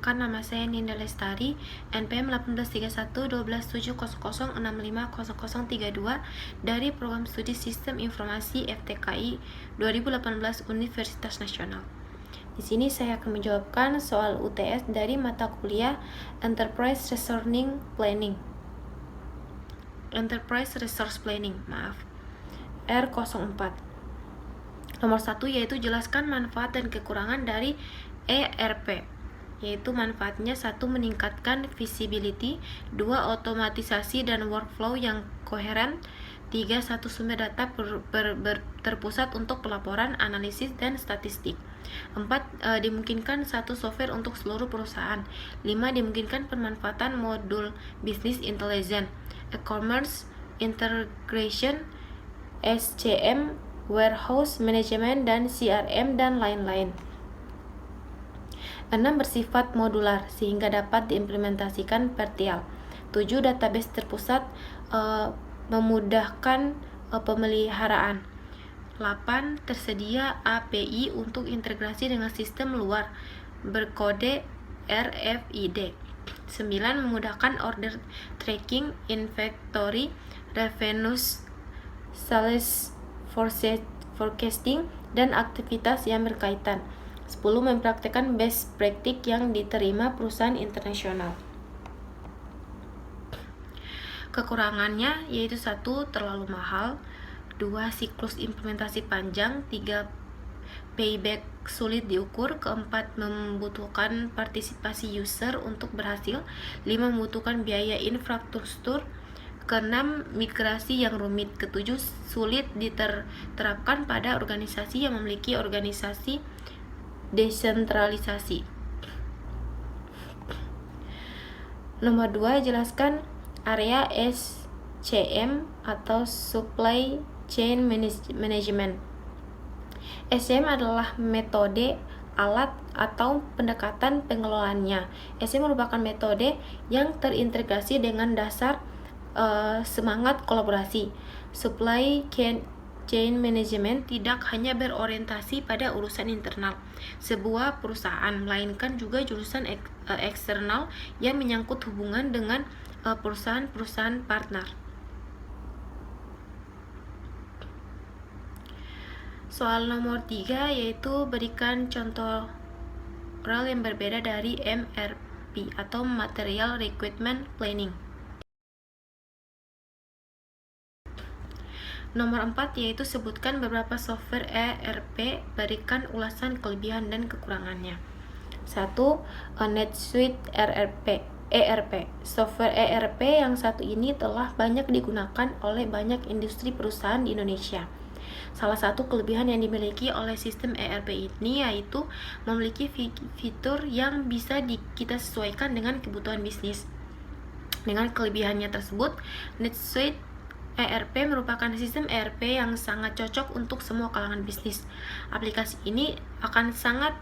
Perkenalkan, nama saya Ninda Lestari, NPM 1831-12700650032 dari Program Studi Sistem Informasi FTKI 2018 Universitas Nasional. Di sini saya akan menjawabkan soal UTS dari mata kuliah Enterprise Resource Planning, R04. Nomor 1 yaitu jelaskan manfaat dan kekurangan dari ERP, yaitu manfaatnya 1. Meningkatkan visibility, 2. Otomatisasi dan workflow yang koheren, 3. Satu sumber data terpusat untuk pelaporan, analisis, dan statistik, 4. Dimungkinkan satu software untuk seluruh perusahaan, 5. Dimungkinkan pemanfaatan modul business intelligence, e-commerce integration, SCM, warehouse management, dan CRM, dan lain-lain. 6. Bersifat modular sehingga dapat diimplementasikan vertikal. 7. Database terpusat memudahkan pemeliharaan. 8. Tersedia API untuk integrasi dengan sistem luar berkode RFID. 9. Memudahkan order tracking, inventory, revenues, sales forecasting, dan aktivitas yang berkaitan. 10. Mempraktikkan best practice yang diterima perusahaan internasional. Kekurangannya yaitu 1. Terlalu mahal, 2. Siklus implementasi panjang, 3. Payback sulit diukur, 4. Membutuhkan partisipasi user untuk berhasil, 5. Membutuhkan biaya infrastruktur, 6. Migrasi yang rumit, 7. Sulit diterapkan pada organisasi yang memiliki organisasi desentralisasi. Nomor 2. Jelaskan area SCM atau Supply Chain Management. SCM adalah metode, alat, atau pendekatan pengelolaannya. SCM merupakan metode yang terintegrasi dengan dasar semangat kolaborasi. Supply chain management tidak hanya berorientasi pada urusan internal sebuah perusahaan, melainkan juga jurusan eksternal yang menyangkut hubungan dengan perusahaan-perusahaan partner. Soal nomor 3 yaitu berikan contoh rel yang berbeda dari MRP atau Material Requirement Planning. Nomor 4 yaitu sebutkan beberapa software ERP, berikan ulasan kelebihan dan kekurangannya. 1. NetSuite ERP. Software ERP yang satu ini telah banyak digunakan oleh banyak industri perusahaan di Indonesia. Salah satu kelebihan yang dimiliki oleh sistem ERP ini yaitu memiliki fitur yang bisa kita sesuaikan dengan kebutuhan bisnis. Dengan kelebihannya tersebut, NetSuite ERP merupakan sistem ERP yang sangat cocok untuk semua kalangan bisnis. Aplikasi ini akan sangat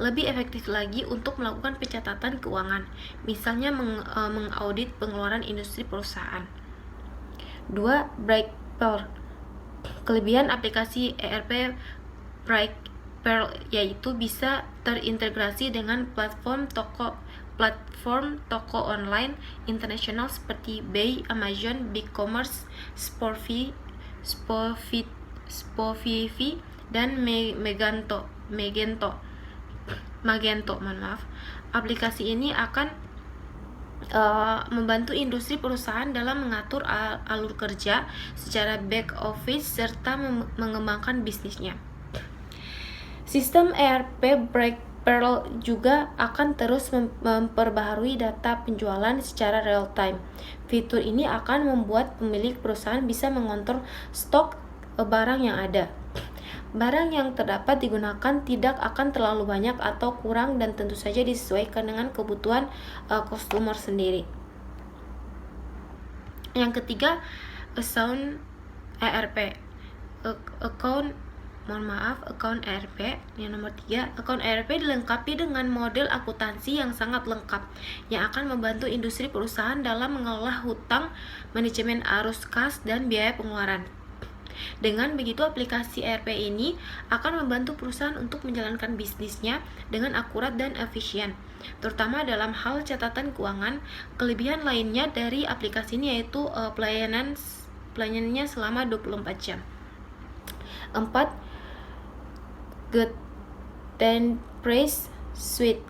lebih efektif lagi untuk melakukan pencatatan keuangan, misalnya mengaudit pengeluaran industri perusahaan. 2. Brightpearl. Kelebihan aplikasi ERP Brightpearl yaitu bisa terintegrasi dengan platform toko online internasional seperti eBay, Amazon, BigCommerce, Spotify, dan Magento. Aplikasi ini akan membantu industri perusahaan dalam mengatur alur kerja secara back office serta mengembangkan bisnisnya. Sistem ERP Brightpearl juga akan terus memperbaharui data penjualan secara real time. Fitur ini akan membuat pemilik perusahaan bisa mengontrol stok barang yang ada. Barang yang terdapat digunakan tidak akan terlalu banyak atau kurang dan tentu saja disesuaikan dengan kebutuhan customer sendiri. Yang ketiga, account ERP. Account ERP. Yang nomor 3, account ERP dilengkapi dengan model akuntansi yang sangat lengkap yang akan membantu industri perusahaan dalam mengelola hutang, manajemen arus kas, dan biaya pengeluaran. Dengan begitu, aplikasi ERP ini akan membantu perusahaan untuk menjalankan bisnisnya dengan akurat dan efisien, terutama dalam hal catatan keuangan. Kelebihan lainnya dari aplikasi ini yaitu pelayanannya selama 24 jam. 4. Tenterprise Suite.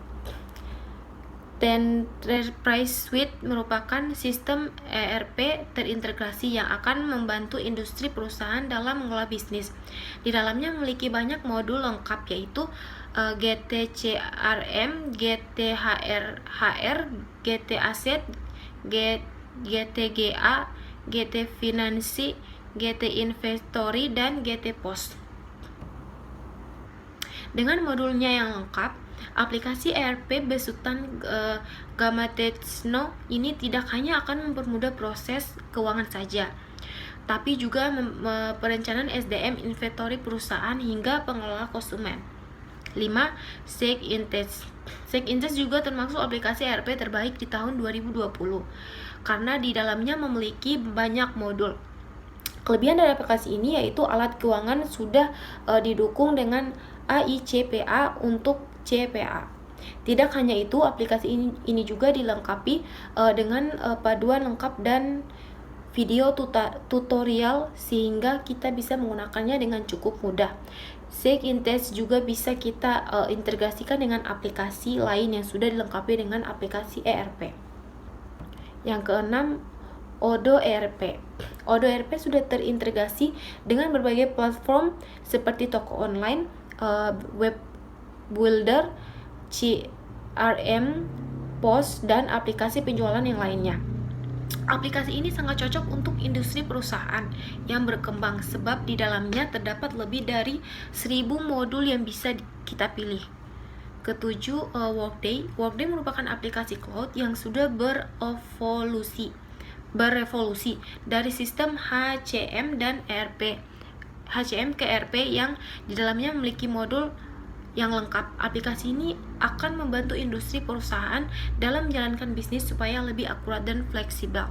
Tenterprise Suite merupakan sistem ERP terintegrasi yang akan membantu industri perusahaan dalam mengelola bisnis. Di dalamnya memiliki banyak modul lengkap yaitu GTCRM, GTHR, GT Asset, GTGA, GT Finansi, GT Inventory, dan GT Post. Dengan modulnya yang lengkap, aplikasi ERP besutan Gamatechno ini tidak hanya akan mempermudah proses keuangan saja, tapi juga perencanaan SDM, inventory perusahaan, hingga pengelola konsumen. 5. ShakeInTest. ShakeInTest juga termasuk aplikasi ERP terbaik di tahun 2020 karena di dalamnya memiliki banyak modul. Kelebihan dari aplikasi ini yaitu alat keuangan sudah didukung dengan AICPA untuk CPA. Tidak hanya itu, aplikasi ini juga dilengkapi dengan paduan lengkap dan video tutorial sehingga kita bisa menggunakannya dengan cukup mudah. ShakeInTest juga bisa kita integrasikan dengan aplikasi lain yang sudah dilengkapi dengan aplikasi ERP. Yang keenam, Odoo ERP. Odoo ERP sudah terintegrasi dengan berbagai platform seperti toko online, web builder, CRM, POS, dan aplikasi penjualan yang lainnya. Aplikasi ini sangat cocok untuk industri perusahaan yang berkembang sebab di dalamnya terdapat lebih dari 1000 modul yang bisa kita pilih. Ketujuh, Workday. Workday merupakan aplikasi cloud yang sudah berevolusi dari sistem HCM dan ERP. HCM ke ERP yang di dalamnya memiliki modul yang lengkap. Aplikasi ini akan membantu industri perusahaan dalam menjalankan bisnis supaya lebih akurat dan fleksibel.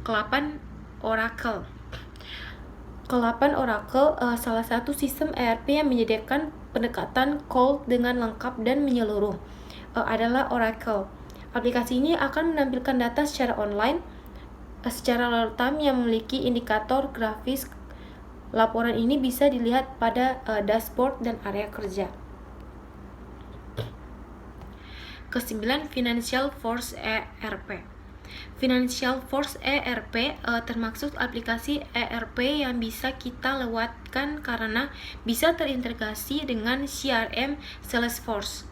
Ke-8, Oracle. Salah satu sistem ERP yang menyediakan pendekatan cloud dengan lengkap dan menyeluruh adalah Oracle. Aplikasi ini akan menampilkan data secara online, secara real-time yang memiliki indikator grafis. Laporan ini bisa dilihat pada dashboard dan area kerja. Ke-9, Financial Force ERP. Financial Force ERP termasuk aplikasi ERP yang bisa kita lewatkan karena bisa terintegrasi dengan CRM Salesforce.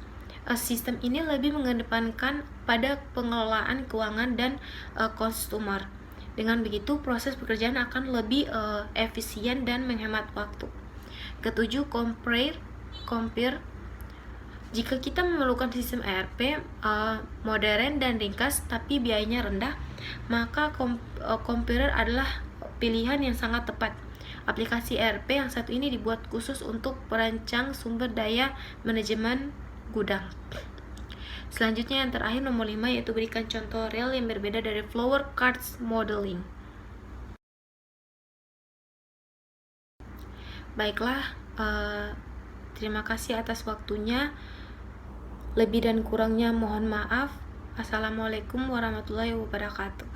Sistem ini lebih mengedepankan pada pengelolaan keuangan dan customer. Dengan begitu, proses pekerjaan akan lebih efisien dan menghemat waktu. Ke-7, Compare. Jika kita memerlukan sistem ERP modern dan ringkas tapi biayanya rendah, maka Compare adalah pilihan yang sangat tepat. Aplikasi ERP yang satu ini dibuat khusus untuk perancang sumber daya manajemen gudang. Selanjutnya yang terakhir, nomor 5, yaitu berikan contoh real yang berbeda dari flower cards modeling. Baiklah, terima kasih atas waktunya. Lebih dan kurangnya mohon maaf. Assalamualaikum warahmatullahi wabarakatuh.